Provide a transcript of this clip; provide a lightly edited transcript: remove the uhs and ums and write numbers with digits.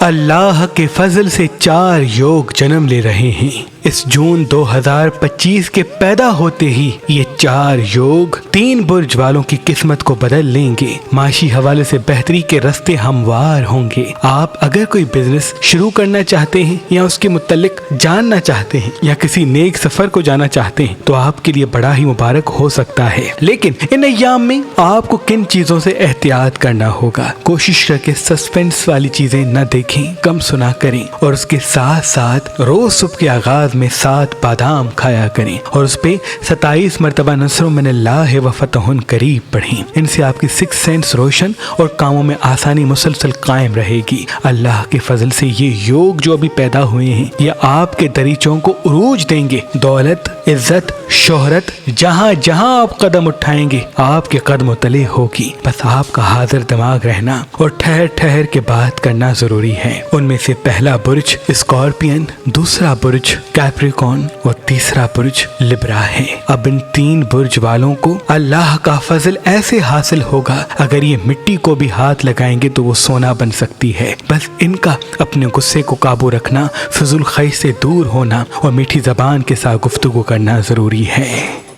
اللہ کے فضل سے 4 یوگ جنم لے رہے ہیں۔ اس جون 2025 کے پیدا ہوتے ہی یہ 4 یوگ 3 برج والوں کی قسمت کو بدل لیں گے۔ معاشی حوالے سے بہتری کے راستے ہموار ہوں گے۔ آپ اگر کوئی بزنس شروع کرنا چاہتے ہیں یا اس کے متعلق جاننا چاہتے ہیں یا کسی نیک سفر کو جانا چاہتے ہیں تو آپ کے لیے بڑا ہی مبارک ہو سکتا ہے، لیکن ان ایام میں آپ کو کن چیزوں سے احتیاط کرنا ہوگا؟ کوشش کر کے سسپینس والی چیزیں نہ دیکھیں، کم سنا کریں، اور اس کے ساتھ ساتھ روز صبح کے آغاز میں 7 بادام کھایا کریں اور اس پہ 27 مرتبہ نصر من اللہ و فتح قریب پڑھیں۔ ان سے آپ کی 6 سینس روشن اور کاموں میں آسانی مسلسل قائم رہے گی۔ اللہ کے فضل سے یہ یوگ جو ابھی پیدا ہوئے ہیں یہ آپ کے دریچوں کو عروج دیں گے۔ دولت، عزت، شہرت، جہاں جہاں آپ قدم اٹھائیں گے آپ کے قدموں تلے ہوگی۔ بس آپ کا حاضر دماغ رہنا اور ٹھہر ٹھہر کے بات کرنا ضروری ہے۔ ان میں سے پہلا برج اسکارپین، دوسرا برج کیپریکون اور تیسرا برج لبرا ہے۔ اب ان 3 برج والوں کو اللہ کا فضل ایسے حاصل ہوگا، اگر یہ مٹی کو بھی ہاتھ لگائیں گے تو وہ سونا بن سکتی ہے۔ بس ان کا اپنے غصے کو قابو رکھنا، فضول خواہش سے دور ہونا اور میٹھی زبان کے ساتھ گفتگو کرنا ضروری ہے۔